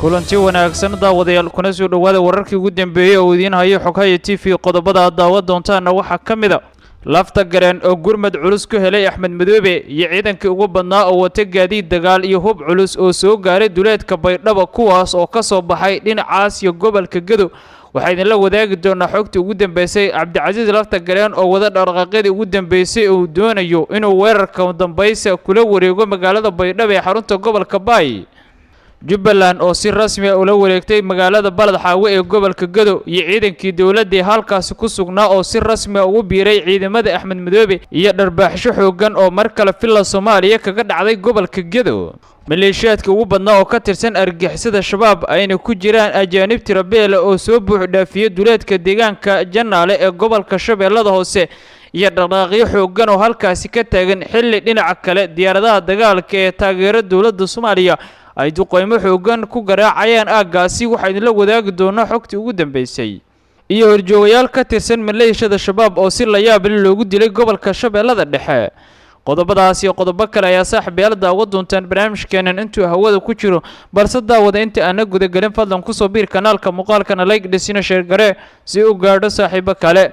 kulanti wanaagsan daawadayaal kuna soo dhawaada wararkii ugu dambeeyay oo idiin hayo xoghaye TV qodobada aad daawan doontaan waxa kamid ah lafta gareen oo gurmad culus ku helay Axmed Madoobe iyo ciidankii ugu badnaa oo wata gaadiid dagaal iyo hub culus oo soo gaaray duleedka Baydhabo kuwaas oo ka soo baxay dhinacaas iyo gobolka Gadow waxay idin la wadaagi doonaa xogta ugu dambeysay Cabdicasiis lafta gareen oo wada dhaqaaqyada ugu dambeysay oo doonayo inuu weerarka dambaysa kula wareego magaalada Baydhabo ee xarunta gobolka Baay Jubbaland oo si rasmi ah ula wareegtay magaalada Balad Xaawe ee gobolka Gadow iyo ciidankii dawladda halkaas ku sugnaa oo si rasmi ah ugu biiray ciidamada Axmed Madoobe iyo dharbaaxsho xoogan oo mar kale filla Soomaaliya kaga dhacday gobolka Gadow maleeshiyaadka ugu badnaa oo ka tirsan argagixisada shabaab ayna ku jiraan ajaanib tirabeele oo soo buux dhaafiyay duleedka deegaanka Janaale ee gobolka Shabeellada Hoose iyo dhaqaaqyo xoogan oo halkaas ka taagan xilli dhinaca kale diyaaradaha dagaalka ee taageerada dawladda Soomaaliya ay duqeymo xoogan ku garaacayaan aagaasi waxa idin la wadaagi doonaa xogtii ugu dambeysay iyo horjoogayaal ka tirsan maleeshiyada shabaab oo si la yaab leh loogu dilay gobolka Shabeellada Dhexe qodobadaas iyo qodobo kale ayaa saaxiibayaal daawan doontaan barnaamijkeenan intuu hawada ku jiro balse daawada inta aan guda galin fadlan ku soo biir kanaalka muuqaalkana like dhisina share gare si uu gaadho saaxiibo kale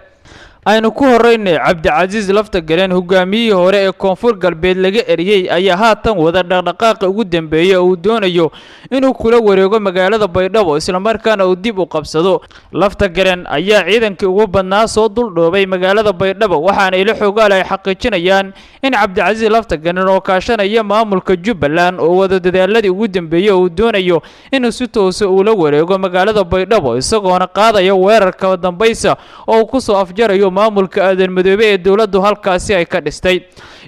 aynu ku horeynay Cabdicasiis lafta gareen hogaamiyihii hore ee Koonfur Galbeed laga eriyay ayaa haatan wada dhaqdhaqaaq ugu dambeeyay oo doonayo inuu kula wareego magaalada Baydhabo isla markaana uu dib u qabsado lafta gareen ayaa ciidankii ugu badnaa soo duldhoobay magaalada Baydhabo waxaana ila xogaal ay xaqiijinayaan in Cabdicasiis lafta gareen oo kaashanaya maamulka Jubbaland oo wada dadaaladii ugu dambeeyay oo doonayo inuu si toos ah ula wareego magaalada Baydhabo isagoo qaadaya weerarka dambaysa oo ku soo afjarayo maamulka Aadan Madoobe ee dawladdu halkaasi ay ka dhistay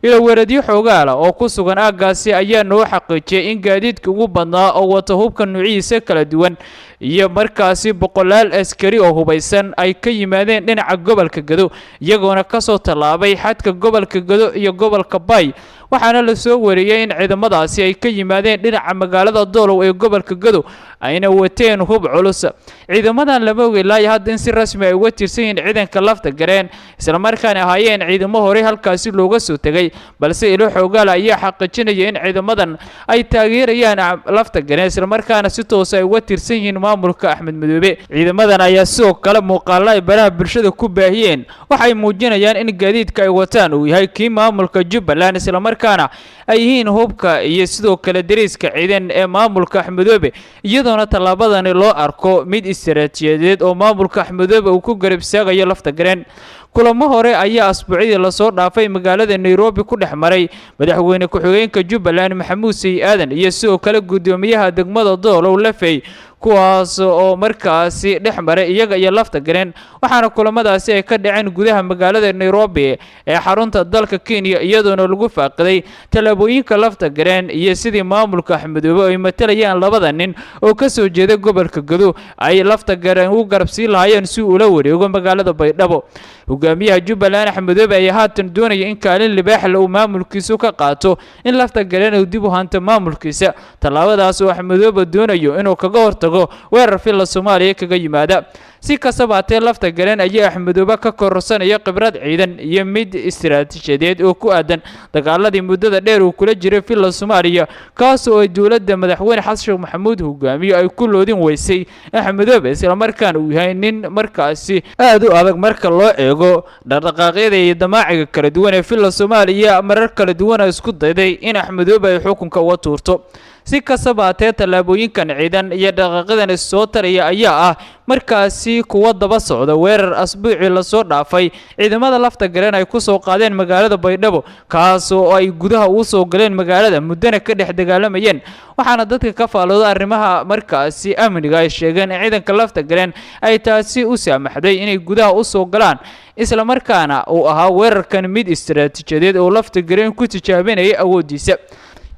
ila weeraryo xoogaala oo ku sugan aagaasi ayaa noo xaqiijiyay in gaadiidka ugu badnaa oo wata hubka nuuciisa kala duwan iyo markaasi boqolaal askari oo hubeysan ay ka yimaadeen dhinaca gobolka Gadow iyagoona ka soo talaabay xadka gobolka Gadow iyo gobolka Baay waxaana la soo wariyay in ciidamadaasi ay ka yimaadeen dhinaca magaalada Doolow ee gobolka Gadow ayna wateen hub culus ciidamadan lama ogeeyay hadda in si rasmi ah uga tirsan yihiin ciidanka lafta gareen isla markaana ahaayeen ciidamo hore halkaasi looga soo tagay balse ilo xoogaal ayaa xaqiijinaya in ciidamadan ay taageerayaan lafta gareen isla markaana si toos ah uga tirsan yihiin maamulka Axmed Madoobe ciidamadan ayaa sidoo kale muuqaalo ay baraha bulshada ku baahiyeen waxay muujinayaan in gaadiidka ay wataan uu yahay kii maamulka Jubbaland isla markaana ay yihiin hubka iyo sidoo kale dariiska ciidan ee maamulka Axmed Madoobe iyadoona talaabadan loo arko mid istiraatijiyadeed oo maamulka Axmed Madoobe uu ku garab istaagayo lafta gareen kulamo hore ayaa asbuucii la soo dhaafay magaalada Nairobi ku dhexmaray madaxweyne ku-xigeenka Jubbaland Maxamuud Sayid Aadan iyo sidoo kale gudoomiyaha degmada Doolow Lafey kuwaas oo markaasi dhexmaray iyaga iyo lafta gareen waxaana kulamadaasi ay ka dhaceen gudaha magaalada Nairobi ee xarunta dalka Kenya iyadoona lagu faaqiday talaabooyinka lafta gareen iyo sidii maamulka Axmed Madoobe ay matalayaan labada nin oo ka soo jeeda gobolka Gadow ay lafta gareen u garabsi lahaayeen si uu la wareego magaalada Baydhabo hogaamiyaha Jubbaland Axmed Madoobe ayaa haatan doonaya in kaalin libaax leh uu maamulkiisu ka qaato in lafta gareen uu dib u hanto maamulkiisa talaabadaas oo Axmed Madoobe doonayo inuu kaga hortago weerar filla Soomaaliya kaga yimaada si kastaba hatee lafta gareen ayaa Axmed Madoobe ka kororsanaya khibrad ciidan iyo mid istiraatijiyadeed oo ku aadan dagaaladii muddada dheer uu kula jiray filla Soomaaliya kaas oo ay dawladda madaxweyne Xasan Sheekh Maxamuud hogaamiyo ay ku loodin weysay Axmed Madoobe isla markaana uu yahay nin markaasi aad u adag marka loo eego dhaqdhaqaaqyada iyo damaaciga kala duwan ee filla Soomaaliya marar kala duwan isku dayday in Axmed Madoobe ay xukunka uga tuurto si kastaba hatee talaabooyinkan ciidan iyo dhaqaaqadan soo taraya ayaa ah markaasi kuwa daba socda weerar asbuucii la soo dhaafay ciidamada lafta gareen ay ku soo qaadeen magaalada Baydhabo kaas oo ay gudaha u soo galeen magaalada muddana ka dhex dagaalamayeen waxaana dadka ka faalooda arrimaha markaasi amniga ay sheegeen ciidanka lafta gareen ay taasi u saamaxday inay gudaha u soo galaan isla markaana uu ahaa weerarkan mid istiraatijiyadeed oo lafta gareen ku tijaabinaya awoodiisa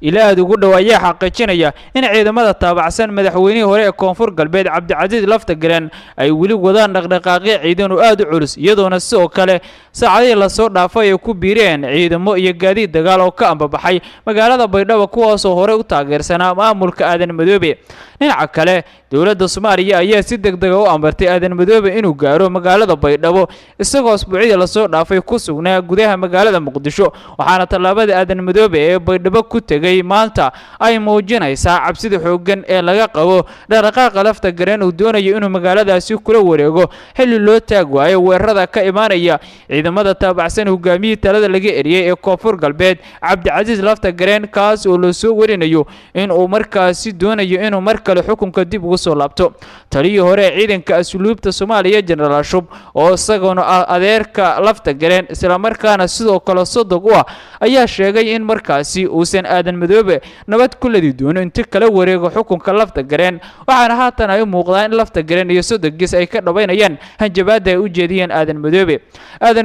ilaad ugu dhow ayaa xaqiijinaya in ciidamada taabacsan madaxweynihii hore ee Koonfur Galbeed Cabdicasiis lafta gareen ay weli wadaan dhaqdhaqaaqyo ciidan oo aad u culus iyadoona sidoo kale saacadii la soo dhaafay ay ku biireen ciidamo iyo gaadiid dagaal oo ka ambabaxay magaalada Baydhabo kuwaas oo hore u taageersanaa maamulka Aadan Madoobe dhinaca kale dawladda Soomaaliya ayaa si degdeg ah u amartay Aadan Madoobe inuu gaaro magaalada Baydhabo isagoo asbuucii la soo dhaafay ku sugnaa gudaha magaalada Muqdisho waxaana talaabada Aadan Madoobe ee Baydhabo ku tagay baahiyey maanta ay muujinaysaa cabsida xooggan ee laga qabo dhaqdhaqaaqa lafta gareen uu doonayo inuu magaaladaasi kula wareego xilli loo taag waayo weerarada ka imaanaya ciidamada taabacsan hogaamiyihii talada laga eriyey ee koonfur galbeed cabdicasiis lafta gareen kaas oo la soo warinayo in uu markaasi doonayo inuu mar kale xukunka dib ugu soo laabto taliyii hore ee ciidanka asluubta Soomaaliya General Shub oo isaguna adeerka lafta gareen isla markaana sidoo kale sodog u ah ayaa sheegay in markaasi uusan aadan madoobe nabad ku ladi doono inta kala wareego xukunka lafta gareen waxaana haatan ay u muuqdaan in lafta gareen iyo sodogiis ay ka dhawaynayaan hanjabaada ay u jeediyeen aadan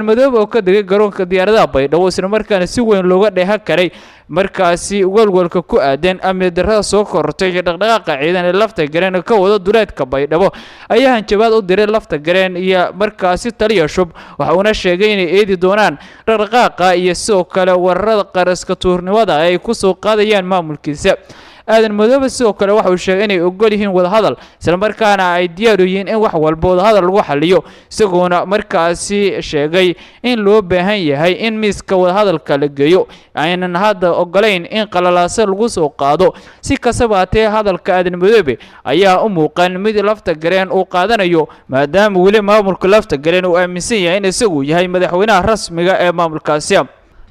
madoobe oo ka degay garoonka diyaaradaha Baydhabo isla markaana si weyn looga dheehan karay markaasi walwalka ku aadan amni darrada soo kortay iyo dhaqdhaqaaqa ciidan ee lafta gareen ka wada duleedka Baydhabo ayaa hanjabaad u diray lafta gareen iyo markaasi taliya Shub waxa uu sheegay inay eedi doonaan dhaqdhaqaaqa iyo sidoo kale weerarada qaraska tuurnimada ay ku soo qaadayaan maamulkiisa aadan madoobe sidoo kale waxa uu sheegay inay ogol yihiin wada hadal isla markaana ay diyaar u yihiin in wax walba wada hadal lagu xaliyo isagoona markaasi sheegay in loo baahan yahay in miiska wada hadalka la geeyo aynan hadda ogolayn in qalalaase lagu soo qaado si kastaba hatee hadalka aadan madoobe ayaa u muuqan mid lafta gareen uu qaadanayo maadaama weli maamulka lafta gareen uu aaminsan yahay in isagu yahay madaxweynaha rasmiga ee maamulkaasi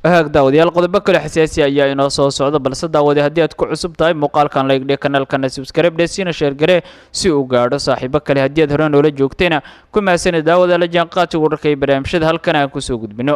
daawadayaal qodobo kale xasaasi ayaa inoo soo socda balse daawade haddii aad ku cusub tahay muuqaalkan like dhee kanaalkana subscribe dhee siina share gare si uu gaadho saaxiibo kale haddii aad hore noola joogtayna ku mahadsanid daawada la jaanqaadka wararka iyo barnaamijyada halkan aan ku soo gudbino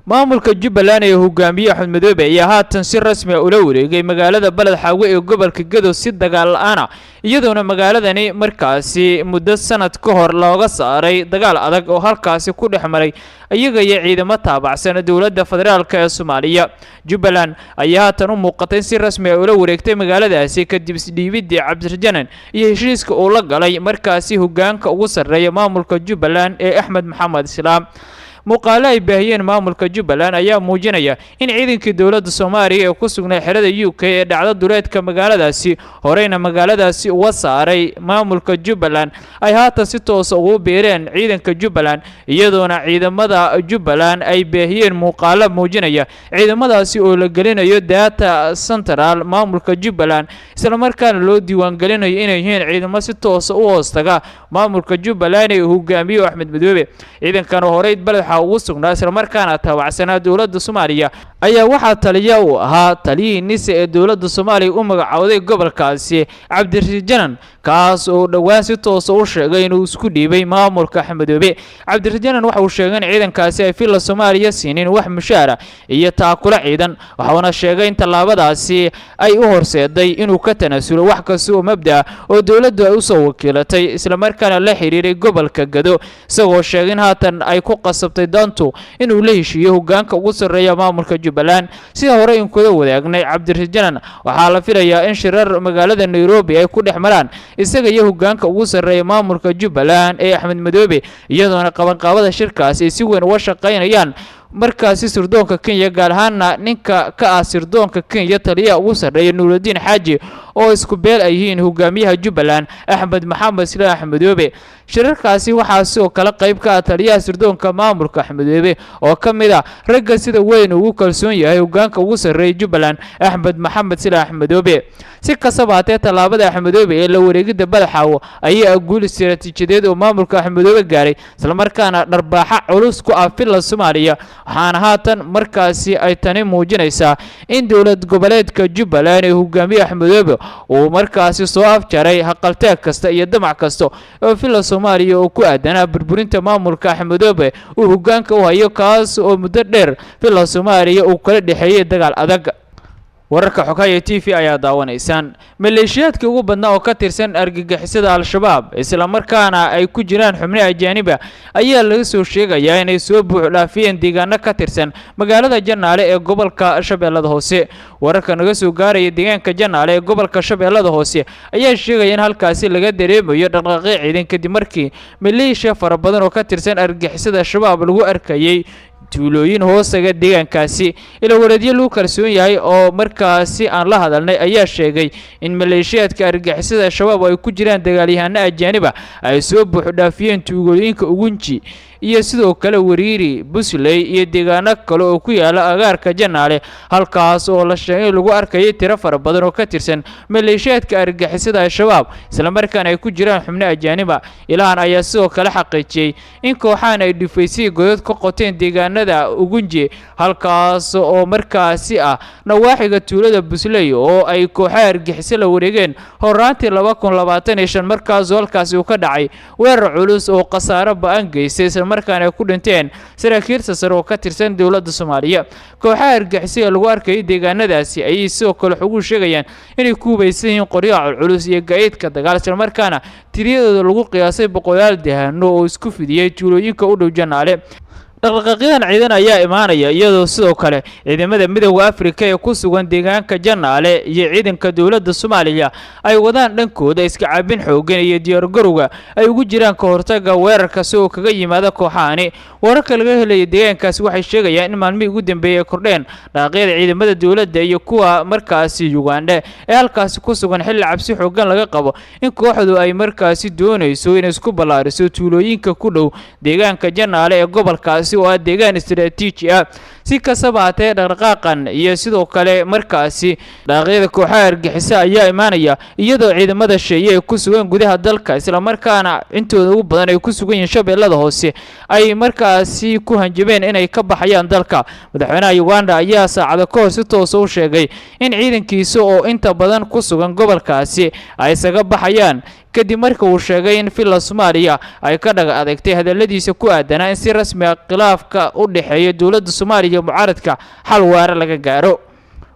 maamulka Jubbaland ee hogaamiye Axmed Madoobe ayaa haatan si rasmi ah ula wareegay magaalada Balad Xaawe ee gobolka Gedo si dagaal la'aan ah iyadoona magaaladani markaasi muddo sanad ka hor looga saaray dagaal adag oo halkaasi ku dhexmaray iyaga iyo ciidamo taabacsan dawladda federaalka ee Soomaaliya Jubbaland ayaa haatan u muuqatay si rasmi ah ula wareegtay magaaladaasi kadib isdhiibidii Cabdirjanan iyo heshiiska uu la galay markaasi hogaanka ugu sarreeya maamulka Jubbaland ee Axmed Maxamed Islaam muuqaalo ay baahiyeen maamulka Jubbaland ayaa muujinaya in ciidankii dawladda Soomaaliya ee ku sugnaa xerada UK ee dhacda duleedka magaaladaasi horeyna magaaladaasi uga saaray maamulka Jubbaland ay haatan si toos ah ugu biireen ciidanka Jubbaland iyadoona ciidamada Jubbaland ay baahiyeen muuqaalo muujinaya ciidamadaasi oo la gelinayo data central maamulka Jubbaland isla markaana loo diiwaan gelinayo inay yihiin ciidamo si toos ah u hoostaga maamulka Jubbaland ee hogaamiye Axmed Madoobe ciidankan horey balad ugu sugnaa isla markaana taabacsanaa dawladda Soomaaliya ayaa waxaa taliya u ahaa taliyii nise ee dawladda Soomaaliya u magacawday gobolkaasi Cabdirjanan kaas oo dhawaan si toos ah u sheegay inuu isku dhiibay maamulka Axmed Madoobe Cabdirjanan waxa uu sheegay in ciidankaasi ay filla Soomaaliya siinin wax mushaar iyo taakula ciidan waxaana sheegay in talaabadaasi ay u horseeday inuu ka tanaasulo wax kasta oo mabda oo dawladdu ay u soo wakiilatay isla markaana la xiriiray gobolka Gedo isagoo sheegay in haatan ay ku qasabtay dantu inuu la heshiiyo hogaanka ugu sarreeya maamulka Jubbaland sida hore in kula wadagnay Cabdirjanan waxaa la filayaa in shirar magaalada Nairobi ay ku dhexmaraan isaga iyo hogaanka ugu sarreeya maamulka Jubbaland ee Axmed Madoobe iyadoona qabanqaabada shirkaasi ay si weyn uga shaqaynayaan markaasi sirdoonka Kenya gaar ahaan ninka ka ah sirdoonka Kenya taliya ugu sarreeya Nuuruddin Xaaji oo isku beel ay yihiin hogaamiyaha Jubbaland Axmed Maxamed Islaam Axmed Madoobe shirarkaasi waxaa sidoo kale qayb ka ah taliyaha sirdoonka maamulka Axmed Madoobe oo ka mid ah ragga sida weyn ugu kalsoon yahay hogaanka ugu sarreeya Jubbaland Axmed Maxamed Islaam Axmed Madoobe si kastaba hatee talaabada Axmed Madoobe ee la wareegida Balad Xaawe ayaa guul istiraatiijiyadeed oo maamulka Axmed Madoobe gaaray isla markaana dharbaaxa culus ku ah filla Soomaaliya waxaana haatan markaasi ay tani muujinaysaa in dawlad goboleedka Jubbaland ee hogaamiye Axmed Madoobe uu markaasi soo afjaray haqaltaag kasta iyo damac kasta oo filla Soomaaliya oo ku aadanaa burburinta maamulka Axmed Madoobe uu hogaanka u hayo kaas oo muddo dheer filla Soomaaliya uu kala dhaxeeyay dagaal adag wararka xogaya TV ayaa daawanaysaan maleeshiyaadka ugu badnaa oo ka tirsan argagixisada Al-Shabaab isla markaana ay ku jiraan xubno ajnabi ayaa laga soo sheegayaa inay soo buux dhaafiyeen deegaano ka tirsan magaalada Janaale ee gobolka Shabeellada Hoose wararka naga soo gaaraya deegaanka Janaale ee gobolka Shabeellada Hoose ayaa sheegaya in halkaasi laga dareemayo dhaqdhaqaaq ciidan kadib markii maleeshiya fara badan oo ka tirsan argagixisada Shabaab lagu arkayay tuulooyin hoosaga deegaankaasi. ila wareedyo lagu kalsoon yahay oo markaasi aan la hadalnay ayaa sheegay in maleeshiyaadka argagixisada shabaab ay ku jiraan dagaalyahano ajaanib ah ay soo buux dhaafiyeen tuulooyinka Ugunji iyo sidoo kale Wariiri, Busley iyo deegaano kale oo ku yaala agaarka Janaale, halkaas oo la sheegay lagu arkay tiro fara badan oo ka tirsan maleeshiyaadka argagixisada shabaab isla markaana ay ku jiraan xubno ajaanib ah. Ilaahan ayaa sidoo kale xaqiijiyay in kooxahan ay dhifaysay godad ka qoteen deegaanada Ugunji, halkaas oo markaasi ah nawaaxiga tuulada Busley oo ay kooxaha argagixisada la wareegeen horaantii 2025 markaas halkaas uu ka dhacay weerar culus oo khasaare ba'an geystay markaan ay ku dhinteen saraakiil sare oo ka tirsan dawladda Soomaaliya. kooxaha argagixisada lagu arkay deegaanadaasi ay sidoo kale ugu sheegayaan inay ku hubeysan yihiin qoryaha culus iyo gaadiidka dagaal isla markaana tiriyadooda lagu qiyaasay boqolaal dehano oo isku fidiyay tuulooyinka u dhow Janaale. dhaqdhaqaaqyadan ciidan ayaa imaanaya iyadoo sidoo kale ciidamada midowga Afrika ee ku sugan deegaanka Janaale iyo ciidanka dawladda Soomaaliya ay wadaan dhankooda iska caabin xooggan iyo diyaar garowga ay ugu jiraan ka hortagga weerarka soo kaga yimaada kooxahani. wararka laga helay deegaankaasi waxay sheegayaan in maalmihii ugu dambeeyay kordheen dhaqaaqyada ciidamada dawladda iyo kuwa markaasi Uganda ee halkaas ku sugan xilli cabsi xooggan laga qabo in kooxdu ay markaasi doonayso in isku ballaariso tuulooyinka ku dhow deegaanka Janaale ee gobolkaasi oo deegaan istiraatiiji ah. si kastaba haatee dhaqdhaqaaqan iyo sidoo kale markaasi dhaqaaqyada kooxaha argagixisada ayaa imaanaya iyadoo ciidamada sheeye ay ku sugan gudaha dalka isla markaana intooda ugu badan ay ku sugan yihiin Shabeellada Hoose ay markaasi ku hanjabeen inay ka baxayaan dalka. madaxweynaha Uganda ayaa saacado ka hor si toos ah u sheegay in ciidankiisa oo inta badan ku sugan gobolkaasi ay isaga baxayaan kadib markii uu sheegay in Villa Soomaaliya ay ka dhaga adeegtay hadaladiisa ku aadanaa in si rasmi ah khilaafka u dhaxeeya dawladda Soomaaliya mucaaradka xal waara laga gaaro.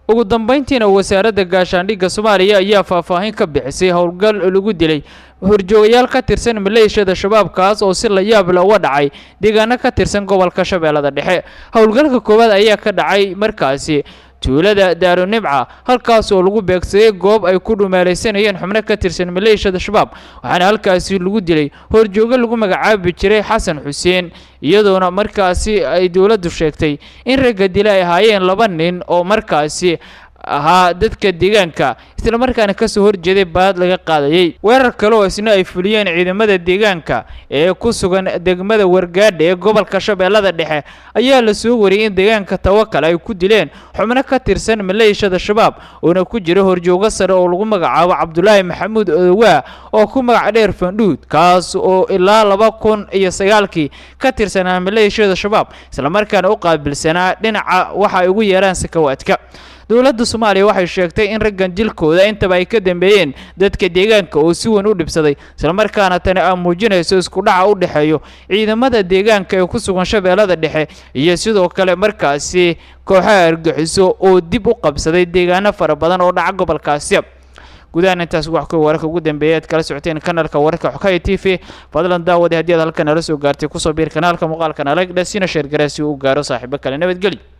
ugu dambeyntiina wasaaradda gaashaandhigga Soomaaliya ayaa faahfaahin ka bixisay howlgal lagu dilay horjoogayaal ka tirsan maleeshiyada shabaab kaas oo si la yaab leh uga dhacay deegaano ka tirsan gobolka Shabeellada Dhexe. howlgalka koowaad ayaa ka dhacay markaasi tuulada Daaro Nimca, halkaas oo lagu beegsaday goob ay ku dhumeeleysanayeen xubno ka tirsan maleeshiyada shabaab, waxaana halkaasi lagu dilay horjooga lagu magacaabi jiray Xasan Xuseen, iyadoona markaasi ay dawladdu sheegtay in ragga dilay ay ahaayeen 2 nin oo markaasi ahaa dadka deegaanka isla markaana ka soo horjeeday baad laga qaadayay. weerar kale oo isna ay fuliyeen ciidamada deegaanka ee ku sugan degmada Wargaadh ee gobolka Shabeellada Dhexe ayaa la soo wariyay in deegaanka Tawakal ay ku dileen xubno ka tirsan maleeshiyada shabaab oo ku jira horjooga sare oo lagu magacaabo Cabdullaahi Maxamuud Odowa oo ku magac dheer Fandhuud, kaas oo ilaa 2009 ka tirsanaa maleeshiyada shabaab isla markaana u qaabilsanaa dhinaca waxa ay ugu yeeraan sakawaadka. dawladda Soomaaliya waxay sheegtay in raggan dilkooda intaba ay ka dambeeyeen dadka deegaanka oo si weyn u dhibsaday isla markaana tan ay muujinayso isku dhaca u dhaxeeyo ciidamada deegaanka ee ku sugan Shabeellada Dhexe iyo sidoo kale markaasi kooxaha argagixiso oo dib u qabsaday deegaano fara badan oo dhaca gobolkaasi. gudahaan intaas wax ka wararka ugu dambeeyay kala socoteen kanaalka wararka Xukaya TV. fadlan daawada haddii aad halkan nala soo gaartay ku soo biir kanaalka muuqaalka like dhasina share gareesi u gaaro saaxiibo kale. nabadgelyo.